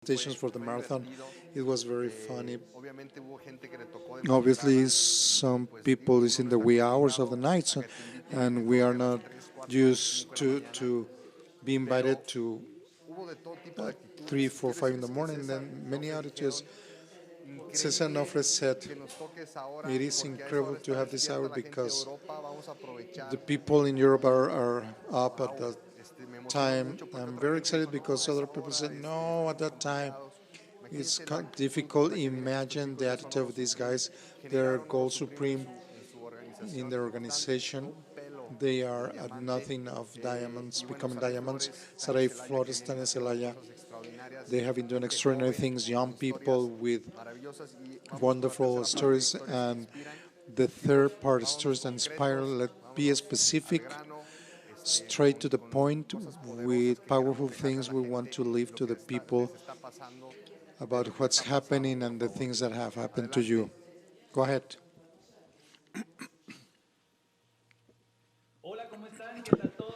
expectations for the marathon. It was very funny. Obviously, some people is in the wee hours of the night, so, and we are not used to be invited to 3, 4, 5 in the morning. Then many outages. Cesar Nofre said, it is incredible to have this hour because the people in Europe are up at that time. I'm very excited because other people said, no, at that time. It's difficult. Imagine the attitude of these guys. They're goal supreme in their organization. They are at nothing of diamonds, becoming diamonds. Saray Flores, Tania Celaya, they have been doing extraordinary things. Young people with wonderful stories. And the third part, stories that inspire, let be specific, straight to the point, with powerful things we want to leave to the people about what's happening and the things that have happened to you. Go ahead.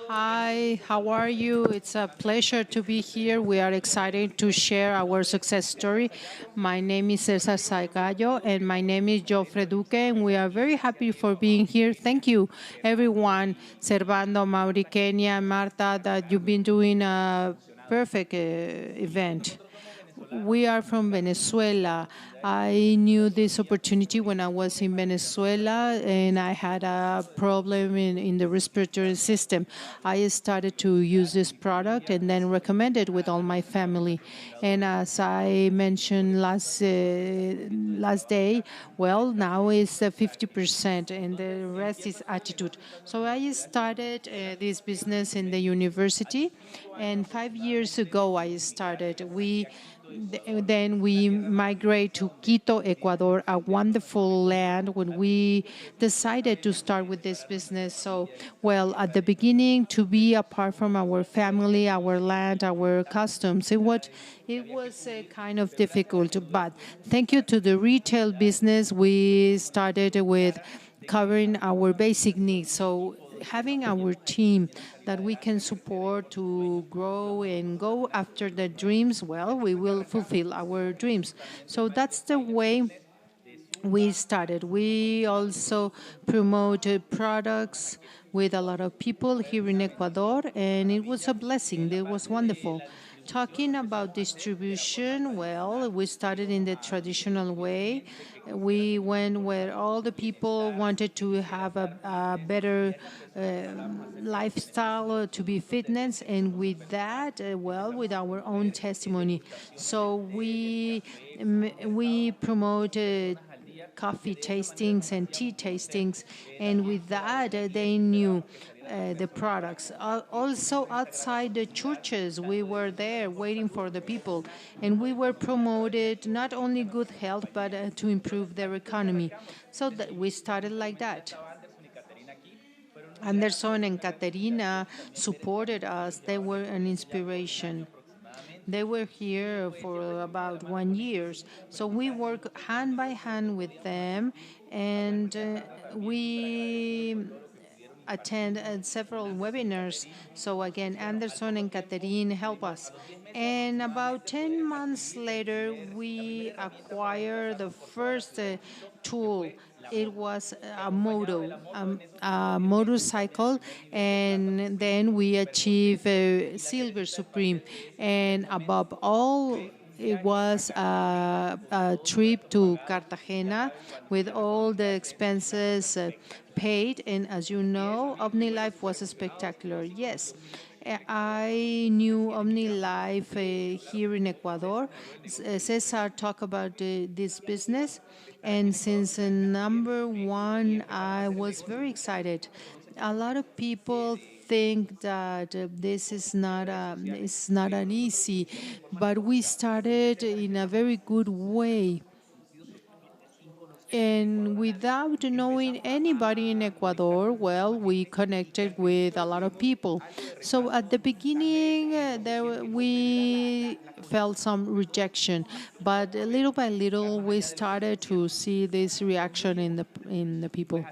Hi, how are you? It's a pleasure to be here. We are excited to share our success story. My name is Cesar Saigallo, and my name is Jofre Duque, and we are very happy for being here. Thank you, everyone, Servando, Mauri, Kenya, Marta, that you've been doing a perfect event. We are from Venezuela. I knew this opportunity when I was in Venezuela and I had a problem in the respiratory system. I started to use this product and then recommended with all my family. And as I mentioned last day, well, now it's 50% and the rest is attitude. So I started this business in the university, and 5 years ago I started. Then we migrate to Quito, Ecuador, a wonderful land when we decided to start with this business. So, well, at the beginning, to be apart from our family, our land, our customs, it was kind of difficult. But thank you to the retail business, we started with covering our basic needs. So having our team that we can support to grow and go after the dreams, well, we will fulfill our dreams. So that's the way we started. We also promoted products with a lot of people here in Ecuador, and it was a blessing. It was wonderful. Talking about distribution, well, we started in the traditional way. We went where all the people wanted to have a better lifestyle, to be fitness, and with that, well, with our own testimony. So we promoted coffee tastings and tea tastings, and with that, they knew the products. Also, outside the churches, we were there waiting for the people, and we were promoted not only good health, but to improve their economy. So we started like that. Anderson and Caterina supported us. They were an inspiration. They were here for about 1 year. So we work hand by hand with them, and we attend several webinars. So again, Anderson and Catherine help us. And about 10 months later, we acquired the first tool. It was a motorcycle, and then we achieved Silver Supreme. And above all, it was a trip to Cartagena with all the expenses paid. And as you know, Omnilife was spectacular. Yes. I knew Omnilife here in Ecuador. Cesar talked about this business, and since number one, I was very excited. A lot of people think that this is not it's not an easy, but we started in a very good way. And without knowing anybody in Ecuador, well, we connected with a lot of people. So at the beginning, we felt some rejection, but little by little, we started to see this reaction in the people.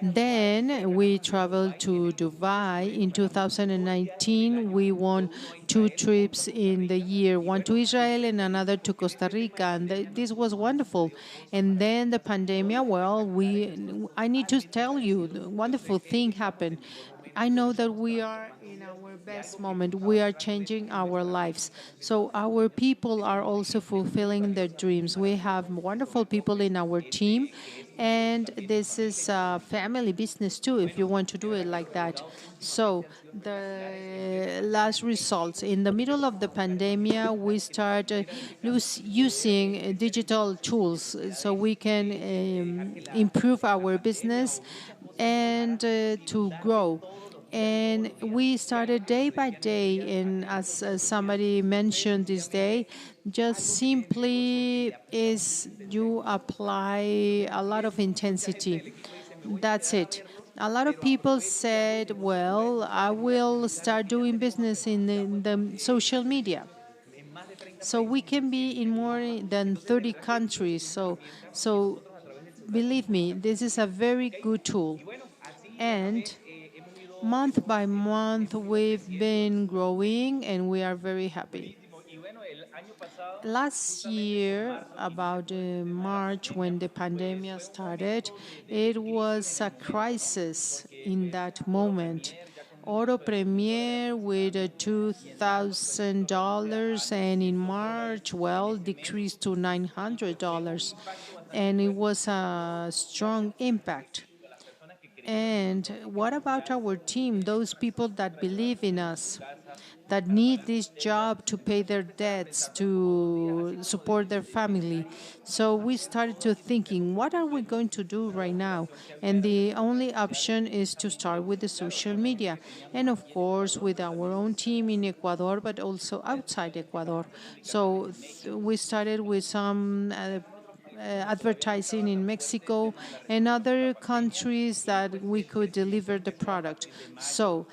Then we traveled to Dubai. In 2019, we won two trips in the year, one to Israel and another to Costa Rica, and this was wonderful. And then the pandemic, well, I need to tell you, the wonderful thing happened. I know that we are in our best moment. We are changing our lives. So our people are also fulfilling their dreams. We have wonderful people in our team, and this is a family business too, if you want to do it like that. So the last results in the middle of the pandemic, we started using digital tools so we can improve our business and to grow. And we started day by day, and as somebody mentioned this day, just simply is you apply a lot of intensity. That's it. A lot of people said, well, I will start doing business in the social media. So we can be in more than 30 countries. So believe me, this is a very good tool. And month by month, we've been growing and we are very happy. Last year, about March, when the pandemic started, it was a crisis in that moment. Auto Premier with $2,000, and in March, well, decreased to $900. And it was a strong impact. And what about our team, those people that believe in us, that need this job to pay their debts, to support their family? So we started to thinking, what are we going to do right now? And the only option is to start with the social media. And of course, with our own team in Ecuador, but also outside Ecuador. So we started with some advertising in Mexico and other countries that we could deliver the product. So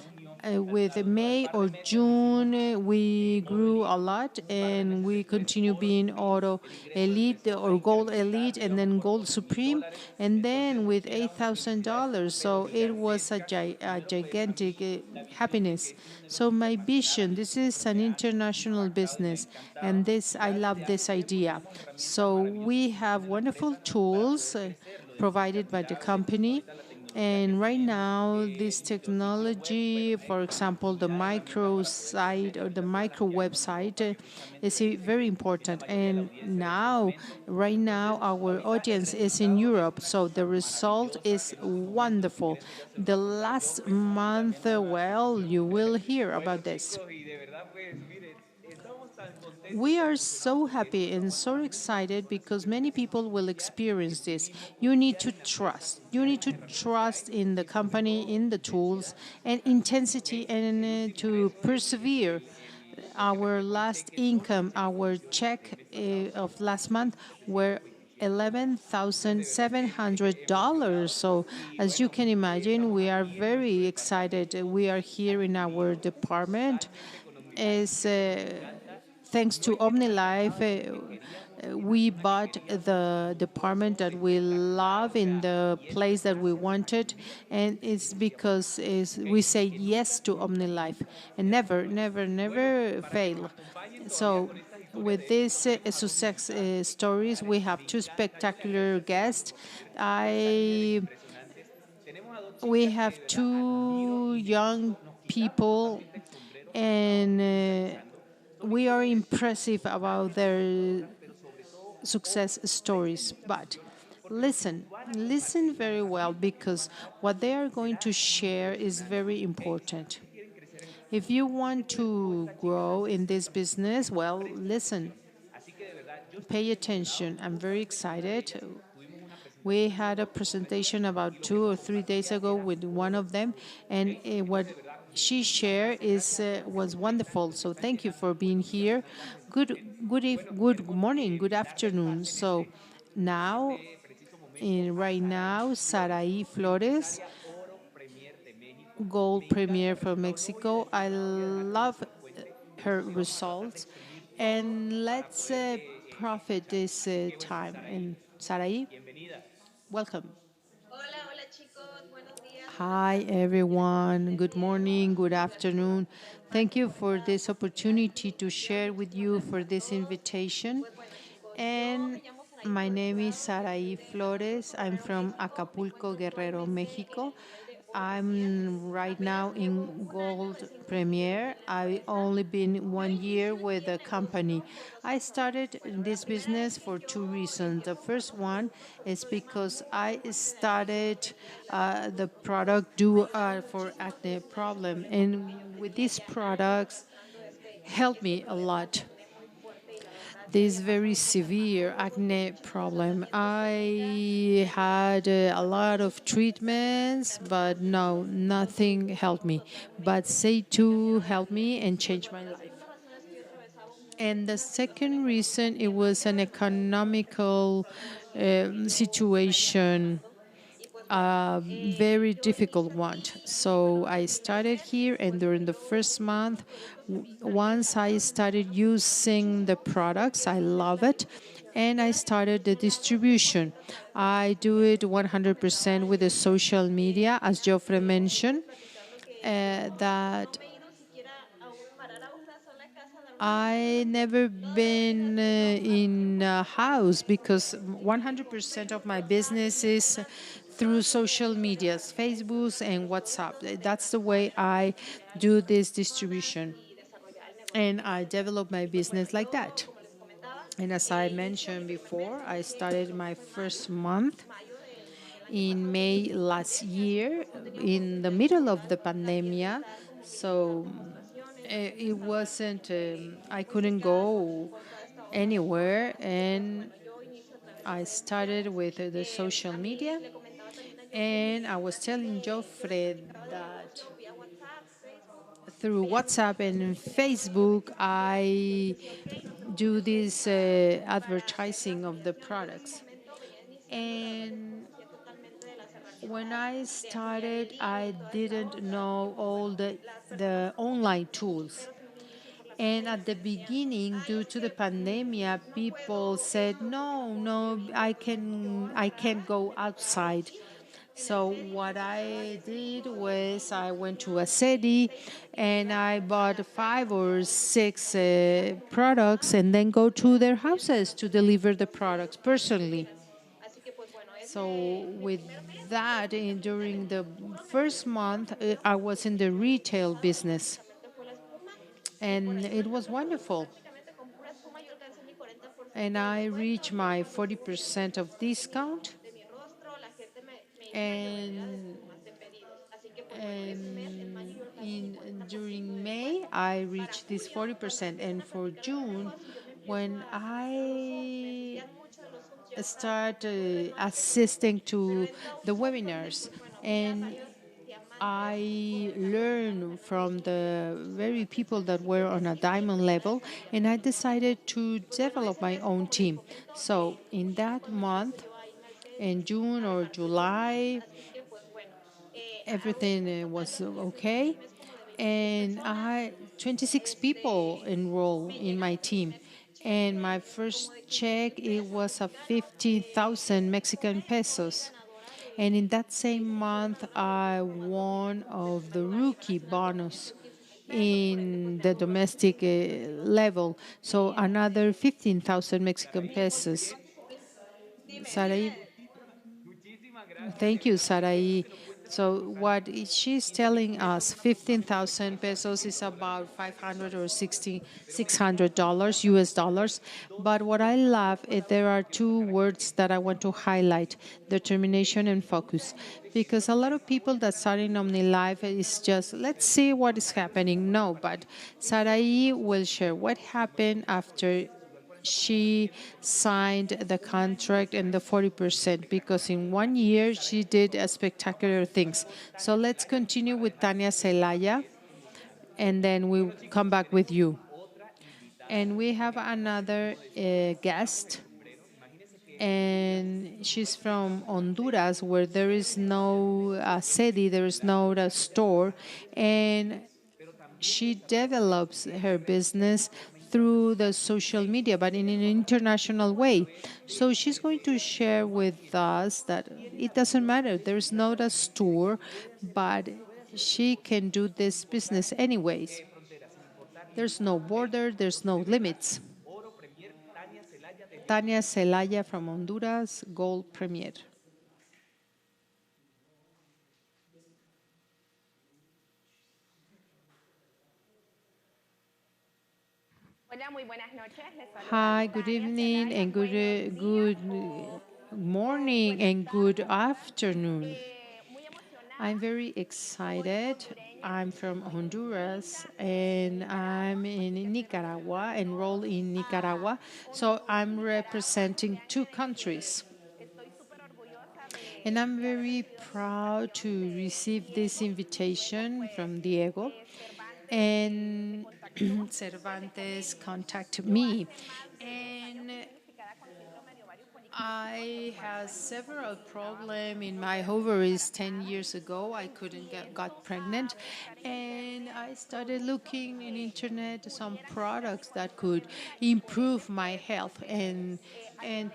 with May or June, we grew a lot and we continue being Auto Elite or Gold Elite and then Gold Supreme. And then with $8,000. So it was a gigantic happiness. So my vision, this is an international business, and this I love this idea. So we have wonderful tools provided by the company. And right now, this technology, for example, the micro site or the micro website, is very important. And now, right now, our audience is in Europe, so the result is wonderful. The last month, well, you will hear about this. We are so happy and so excited because many people will experience this. You need to trust. You need to trust in the company, in the tools, and intensity, and to persevere. Our last income, our check of last month were $11,700. So, as you can imagine, we are very excited. We are here in our department. Is thanks to Omnilife, we bought the department that we love in the place that we wanted, and it's because we say yes to Omnilife and never, never, never fail. So with these success stories, we have two spectacular guests. We have two young people, and we are impressive about their success stories. But listen very well, because what they are going to share is very important. If you want to grow in this business, well, listen, pay attention. I'm very excited. We had a presentation about 2 or 3 days ago with one of them, and what she shared was wonderful. So thank you for being here. Good morning, good afternoon. So now, right now, Saraí Flores, Gold Premier from Mexico. I love her results, and let's profit this time. And Saraí, welcome. Hi, everyone. Good morning, good afternoon. Thank you for this opportunity to share with you for this invitation. And my name is Saraí Flores. I'm from Acapulco, Guerrero, Mexico. I'm right now in Gold Premier. I've only been 1 year with the company. I started in this business for two reasons. The first one is because I started the product due for acne problem, and with these products helped me a lot this very severe acne problem. I had a lot of treatments, but no, nothing helped me. But Say2 helped me and changed my life. And the second reason, it was an economical situation, very difficult one. So I started here, and during the first month, once I started using the products, I love it, and I started the distribution. I do it 100% with the social media, as Joffre mentioned, that I never been in a house because 100% of my business is through social medias, Facebook and WhatsApp. That's the way I do this distribution. And I develop my business like that. And as I mentioned before, I started my first month in May last year, in the middle of the pandemic. So it wasn't, I couldn't go anywhere. And I started with the social media. And I was telling Joffre that through WhatsApp and Facebook, I do this advertising of the products. And when I started, I didn't know all the online tools. And at the beginning, due to the pandemic, people said, "No, no, I can't go outside." So what I did was I went to a city and I bought 5 or 6 products and then go to their houses to deliver the products personally. So with that, during the first month, I was in the retail business, and it was wonderful. And I reached my 40% of discount, and during May, I reached this 40%. And for June, when I start assisting to the webinars, and I learned from the very people that were on a diamond level, and I decided to develop my own team. So in that month, in June or July, everything was okay. And 26 people enrolled in my team. And my first check, it was a 50,000 Mexican pesos. And in that same month, I won of the rookie bonus in the domestic level. So another 15,000 Mexican pesos. Sarai, thank you, Sarai. So what she's telling us, 15,000 pesos is about 500 or $600 US dollars. But what I love is there are two words that I want to highlight: determination and focus. Because a lot of people that start in Omnilife is just, let's see what is happening. No, but Sarai will share what happened after she signed the contract and the 40%, because in 1 year she did spectacular things. So let's continue with Tania Celaya, and then we'll come back with you. And we have another guest, and she's from Honduras, where there is no city, there is no store, and she develops her business through the social media, but in an international way. So she's going to share with us that it doesn't matter. There's not a store, but she can do this business anyways. There's no border, there's no limits. Tania Celaya from Honduras, Gold Premier. Hi, good evening and good morning and good afternoon. I'm very excited. I'm from Honduras and I'm in Nicaragua, enrolled in Nicaragua. So I'm representing two countries. And I'm very proud to receive this invitation from Diego. And Cervantes contacted me. And I had several problems in my ovaries 10 years ago. I couldn't got pregnant, and I started looking in internet some products that could improve my health and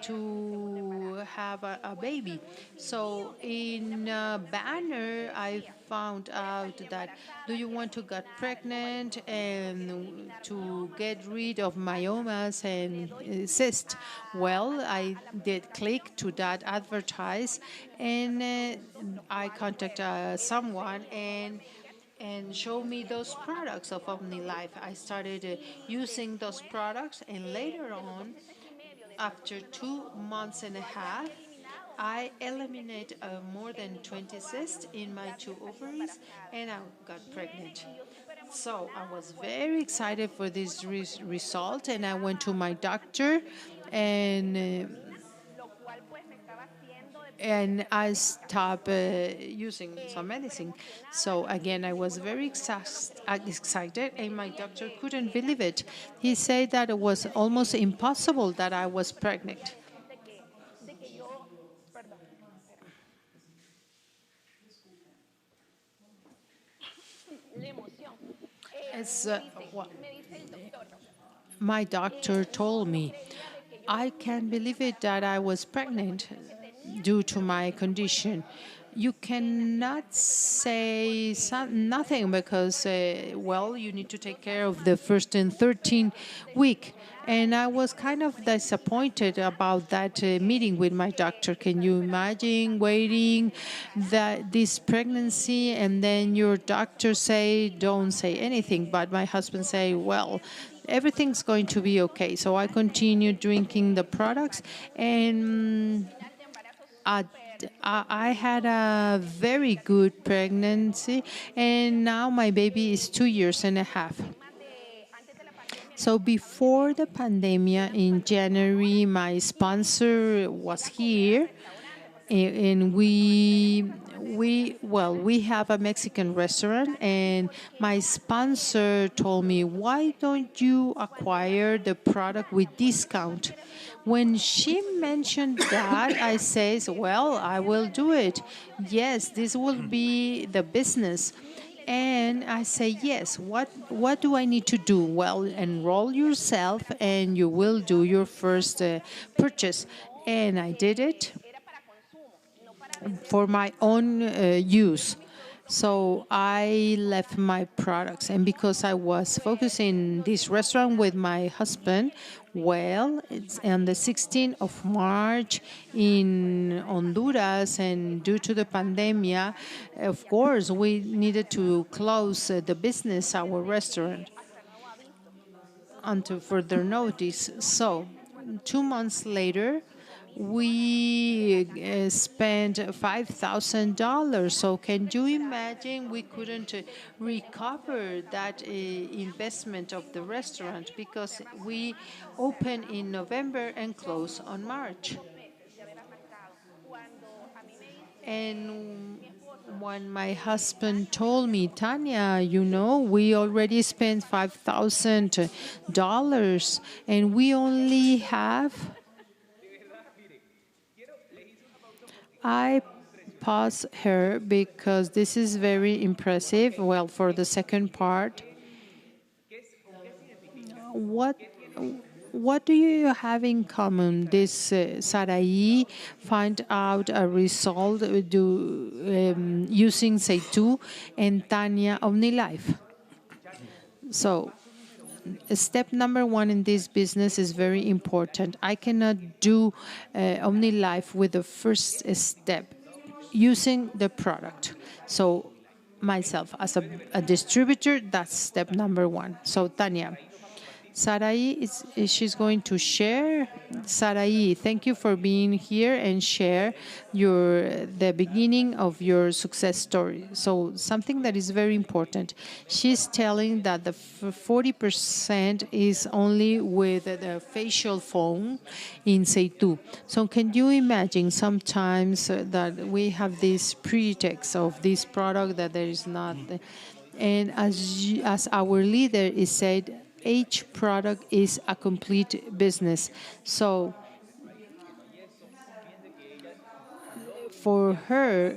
to have a baby. So in a banner, I found out that do you want to get pregnant and to get rid of myomas and cysts? Well, I did click to that advertise, and I contact someone and show me those products of Omnilife. I started using those products, and later on, after 2 months and a half, I eliminate more than 20 cysts in my two ovaries, and I got pregnant. So I was very excited for this result, and I went to my doctor, and and I stopped using some medicine. So again, I was very excited, and my doctor couldn't believe it. He said that it was almost impossible that I was pregnant. It's, what my doctor told me. I can't believe it that I was pregnant due to my condition. You cannot say nothing because, well, you need to take care of the first and 13 week. And I was kind of disappointed about that meeting with my doctor. Can you imagine waiting that this pregnancy and then your doctor say don't say anything, but my husband say, well, everything's going to be okay. So I continued drinking the products, and uh, I had a very good pregnancy, and now my baby is 2 years and a half. So before the pandemic in January, my sponsor was here, and we have a Mexican restaurant, and my sponsor told me, why don't you acquire the product with discount? When she mentioned that, I says, well, I will do it. Yes, this will be the business. And I say, yes, what do I need to do? Well, enroll yourself and you will do your first purchase. And I did it for my own use. So I left my products, and because I was focusing this restaurant with my husband, well, it's on the 16th of March in Honduras, and due to the pandemic, of course, we needed to close the business, our restaurant, until further notice. So 2 months later, we spent $5,000. So can you imagine we couldn't recover that investment of the restaurant because we opened in November and closed on March. And when my husband told me, Tanya, you know, we already spent $5,000 and we only have, I pause her because this is very impressive. Well, for the second part, what what do you have in common? This Sarai find out a result using Seitu and Tanya Omnilife. So step number one in this business is very important. I cannot do OmniLife with the first step using the product. So myself as a distributor, that's step number one. So Tanya, Sarai she's going to share. Sarai, thank you for being here and share the beginning of your success story. So something that is very important. She's telling that the 40% is only with the facial phone in Seitu. So can you imagine sometimes that we have this pretext of this product that there is not, and as our leader is said, each product is a complete business. So for her,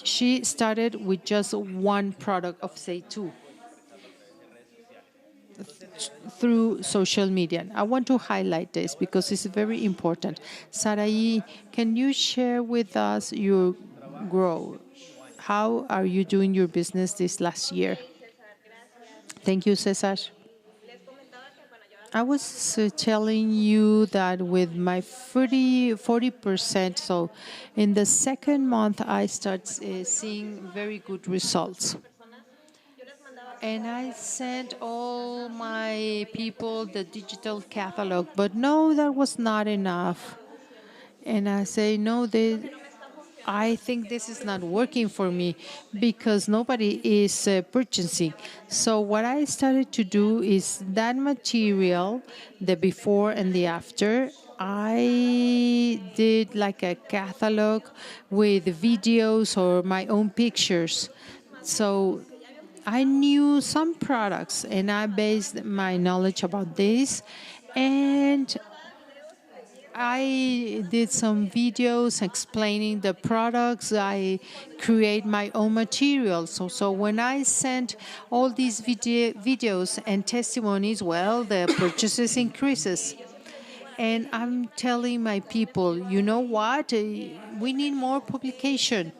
she started with just one product of say two through social media. I want to highlight this because it's very important. Sarai, can you share with us your growth? How are you doing your business this last year? Thank you, Cesar. I was telling you that with my 40%, so in the second month, I start seeing very good results. And I sent all my people the digital catalog, but no, that was not enough. And I say, no, I think this is not working for me because nobody is purchasing. So what I started to do is that material, the before and the after, I did like a catalog with videos or my own pictures. So I knew some products and I based my knowledge about this, and I did some videos explaining the products. I create my own materials. So when I sent all these videos and testimonies, well, the purchases increases. And I'm telling my people, you know what? We need more publication.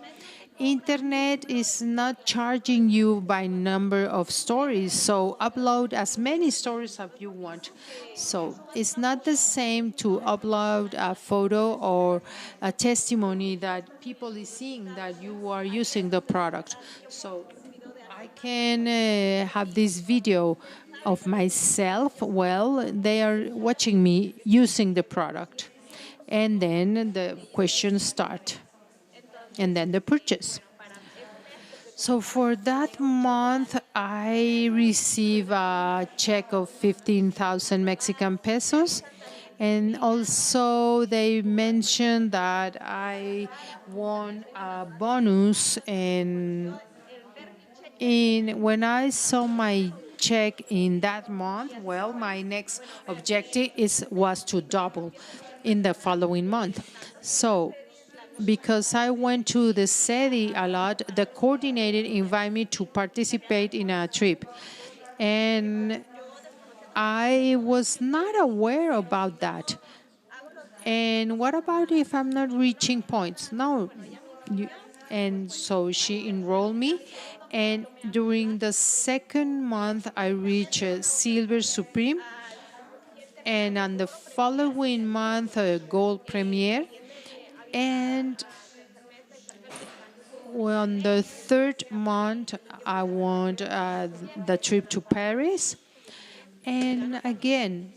Internet is not charging you by number of stories, so upload as many stories as you want. So it's not the same to upload a photo or a testimony that people is seeing that you are using the product. So I can have this video of myself. Well, they are watching me using the product, and then the questions start, and then the purchase. So for that month, I receive a check of 15,000 Mexican pesos. And also they mentioned that I won a bonus, and when I saw my check in that month, well, my next objective was to double in the following month. So because I went to the city a lot, the coordinator invited me to participate in a trip. And I was not aware about that. And what about if I'm not reaching points? No. And so she enrolled me. And during the second month, I reached Silver Supreme. And on the following month, Gold Premier. And on the third month, I won the trip to Paris. And again,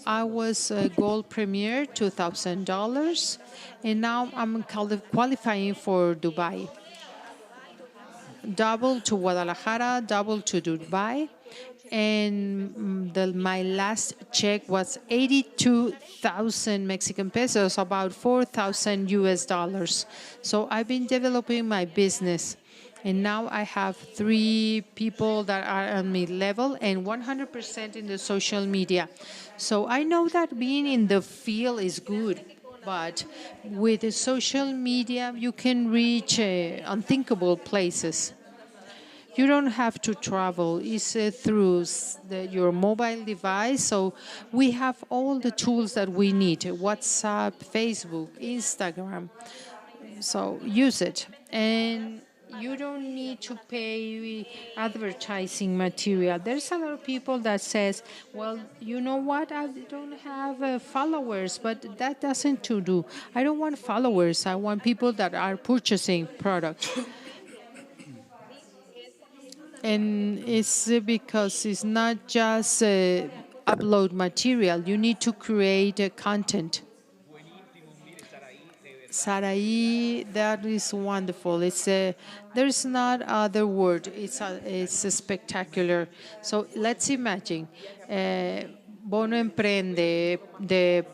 I was a gold premier, $2,000. And now I'm qualifying for Dubai. Double to Guadalajara, double to Dubai. And my last check was 82,000 Mexican pesos, about 4,000 US dollars. So I've been developing my business. And now I have 3 people that are on my level and 100% in the social media. So I know that being in the field is good, but with the social media, you can reach unthinkable places. You don't have to travel. It's through your mobile device. So we have all the tools that we need: WhatsApp, Facebook, Instagram. So use it. And you don't need to pay advertising material. There's a lot of people that says, well, you know what, I don't have followers, but that doesn't to do. I don't want followers. I want people that are purchasing products. And it's because it's not just upload material. You need to create content. Sarai, that is wonderful. There's not other word. It's a spectacular. So let's imagine, Bono Emprende, the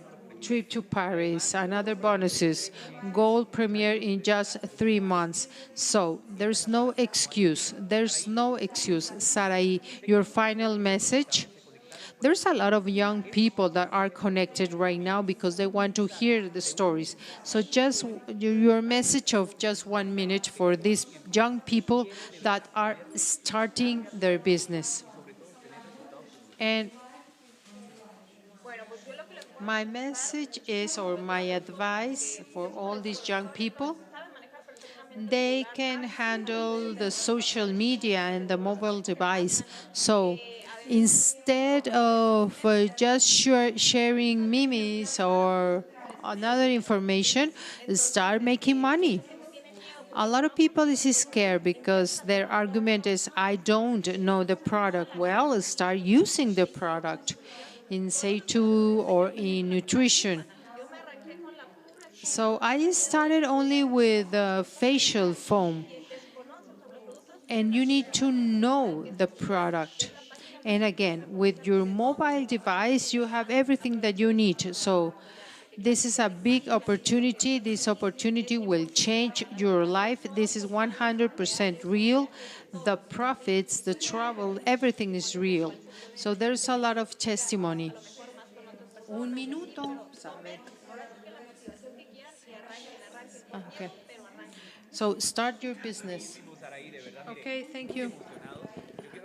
trip to Paris, and other bonuses, gold premiere in just 3 months. So there's no excuse. There's no excuse. Sarai, your final message? There's a lot of young people that are connected right now because they want to hear the stories. So just your message of just 1 minute for these young people that are starting their business. And my message is, or my advice for all these young people, they can handle the social media and the mobile device. So instead of just sharing memes or another information, start making money. A lot of people is scared because their argument is, I don't know the product. Well, start using the product in say2 or in nutrition. So I started only with facial foam, and you need to know the product. And again, with your mobile device, you have everything that you need. So this is a big opportunity. This opportunity will change your life. This is 100% real. The profits, the travel, everything is real. So there's a lot of testimony. Un minuto, sabe. Okay. So start your business. Okay, thank you.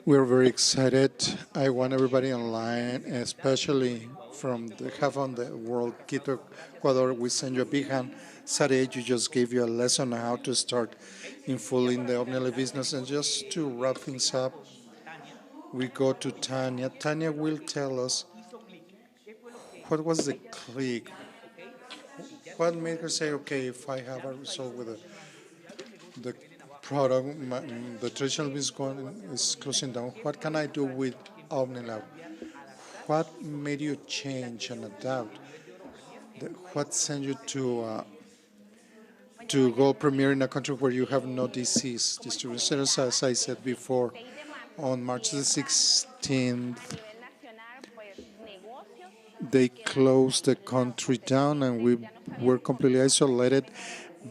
We're very excited. I want everybody online, especially from the half of the world, Quito, Ecuador. We send you a big hand. Sade, you just gave you a lesson on how to start in full in the Omnilife business. And just to wrap things up, we go to Tanya. Tanya will tell us what was the click. What made her say, okay, if I have a result with the product, the traditional business is closing down, what can I do with Omnilife? What made you change and adapt? What sent you to go premiere in a country where you have no disease distributors? As I said before, on March the 16th, they closed the country down and we were completely isolated.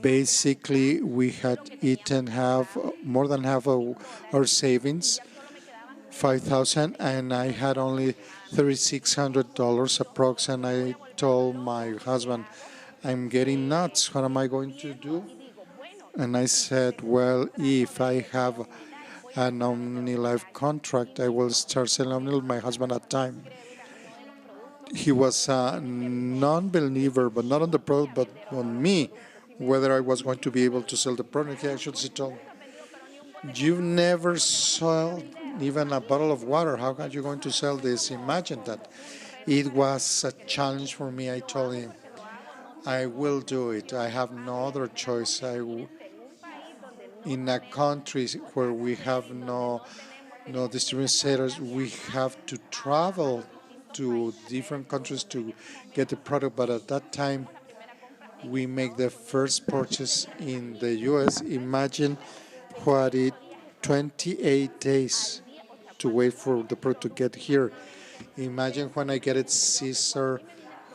Basically, we had eaten more than half of our savings, 5,000, and I had only $3,600 approx. And I told my husband, I'm getting nuts. What am I going to do? And I said, well, if I have an OmniLife contract, I will start selling OmniLife. My husband at the time, he was a non-believer, but not on the product, but on me, whether I was going to be able to sell the product. He actually told, you've never sold even a bottle of water. How are you going to sell this? Imagine that. It was a challenge for me. I told him, I will do it. I have no other choice. In a country where we have no distributors, we have to travel to different countries to get the product. But at that time, we make the first purchase in the U.S. Imagine what 28 days to wait for the product to get here. Imagine when I get it, Caesar,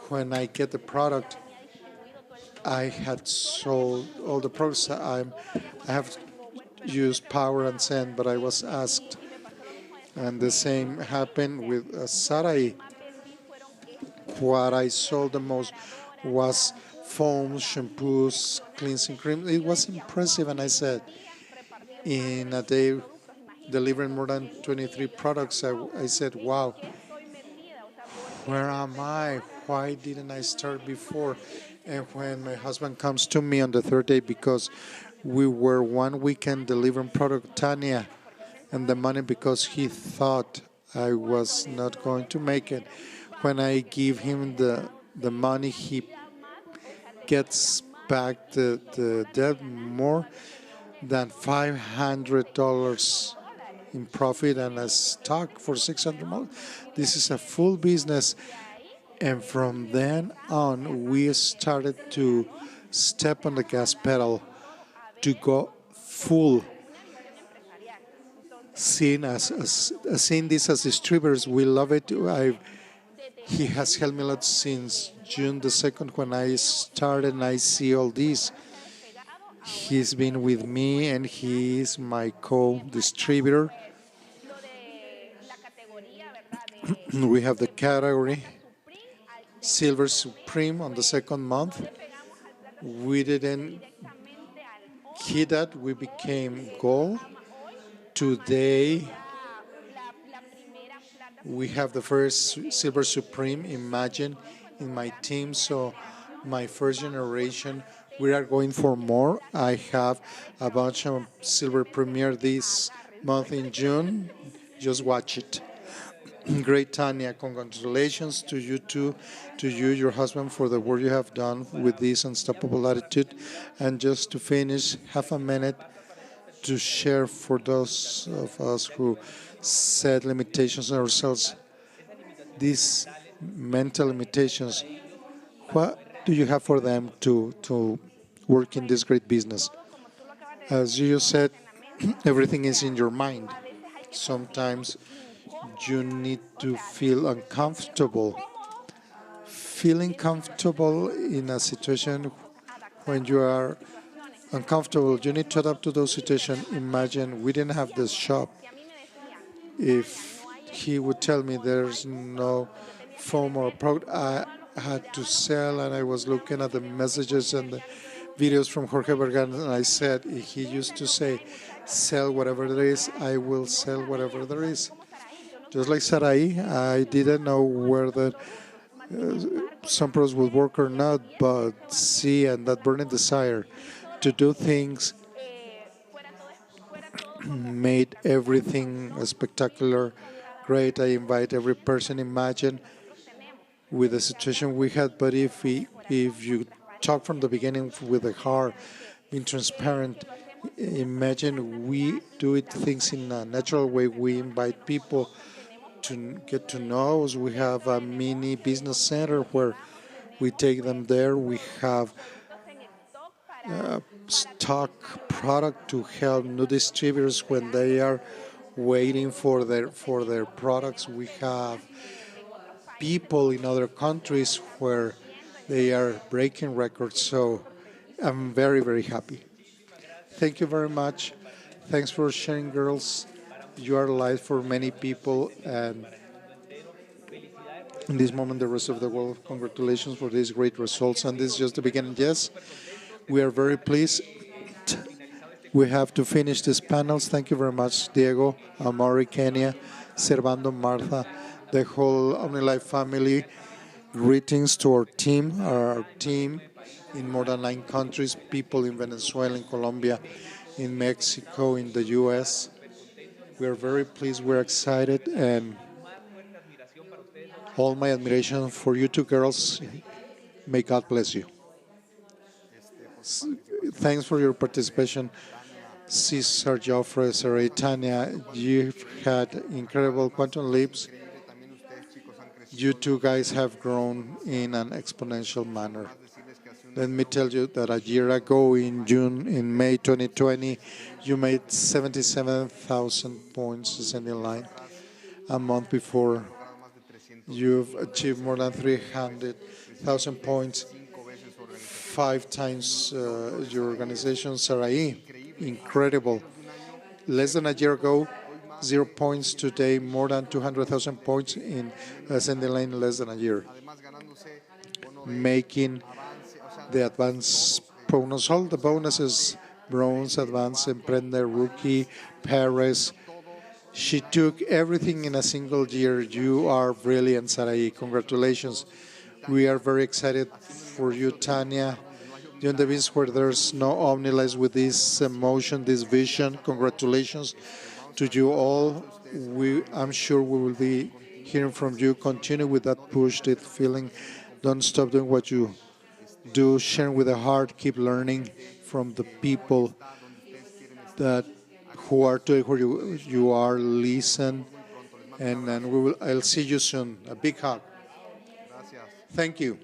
when I get the product, I had sold all the products. I have used Power and Send, but I was asked. And the same happened with Sarai. What I sold the most was foams, shampoos, cleansing cream. It was impressive, and I said, in a day, delivering more than 23 products, I said, wow, where am I? Why didn't I start before? And when my husband comes to me on the third day, because we were one weekend delivering product, Tanya, and the money because he thought I was not going to make it. When I give him the money, he gets back the debt more than $500 in profit and a stock for 600 more. This is a full business. And from then on, we started to step on the gas pedal to go full. Seeing this as distributors, we love it. He has helped me a lot since June the 2nd when I started and I see all this. He's been with me and he is my co-distributor. We have the category Silver Supreme on the second month. We didn't hit that. We became gold. Today, we have the first Silver Supreme Imagine in my team. So my first generation, we are going for more. I have a bunch of Silver Premier this month in June. Just watch it. Great, Tanya. Congratulations to you too, to you, your husband, for the work you have done with this unstoppable attitude. And just to finish, half a minute to share for those of us who set limitations on ourselves, these mental limitations. What do you have for them to work in this great business? As you said, everything is in your mind. Sometimes you need to feel uncomfortable. Feeling comfortable in a situation when you are uncomfortable, you need to adapt to those situations. Imagine we didn't have this shop. If he would tell me there's no foam or product, I had to sell, and I was looking at the messages and the videos from Jorge Bergan, and I said, he used to say, sell whatever there is, I will sell whatever there is. Just like Sarai, I didn't know whether some products would work or not, but see, and that burning desire to do things made everything spectacular, great. I invite every person, imagine with the situation we had, but if you talk from the beginning with the heart, being transparent, imagine we do it things in a natural way. We invite people to get to know us. We have a mini business center where we take them there. We have stock product to help new distributors when they are waiting for their products. We have people in other countries where they are breaking records. So I'm very, very happy. Thank you very much. Thanks for sharing, girls. You are light for many people, and in this moment, the rest of the world, congratulations for these great results. And this is just the beginning. Yes, we are very pleased. We have to finish these panels. Thank you very much, Diego, Amari, Kenya, Servando, Martha, the whole Omnilife family. Greetings to our team in more than 9 countries, people in Venezuela, in Colombia, in Mexico, in the U.S. We are very pleased, we're excited, and all my admiration for you two girls. May God bless you. Thanks for your participation. Cesar, Joffre, Saray, Tanya, you've had incredible quantum leaps. You two guys have grown in an exponential manner. Let me tell you that a year ago in May 2020, you made 77,000 points ascending line. A month before, you've achieved more than 300,000 points, 5 times your organization, Sarai. Incredible. Less than a year ago, 0 points. Today, more than 200,000 points in ascending line in less than a year. Making the advanced bonus, all the bonuses, bronze, advanced, emprender, rookie, Paris, She took everything in a single year. You are brilliant, Sarai. Congratulations. We are very excited for you, Tanya. You're in the business where there's no Omnilife with this emotion, this vision. Congratulations to you all. I'm sure we will be hearing from you. Continue with that push, that feeling. Don't stop doing what you do. Share with the heart. Keep learning from the people that who are doing where you are. Listen, and I'll see you soon. A big hug. Thank you.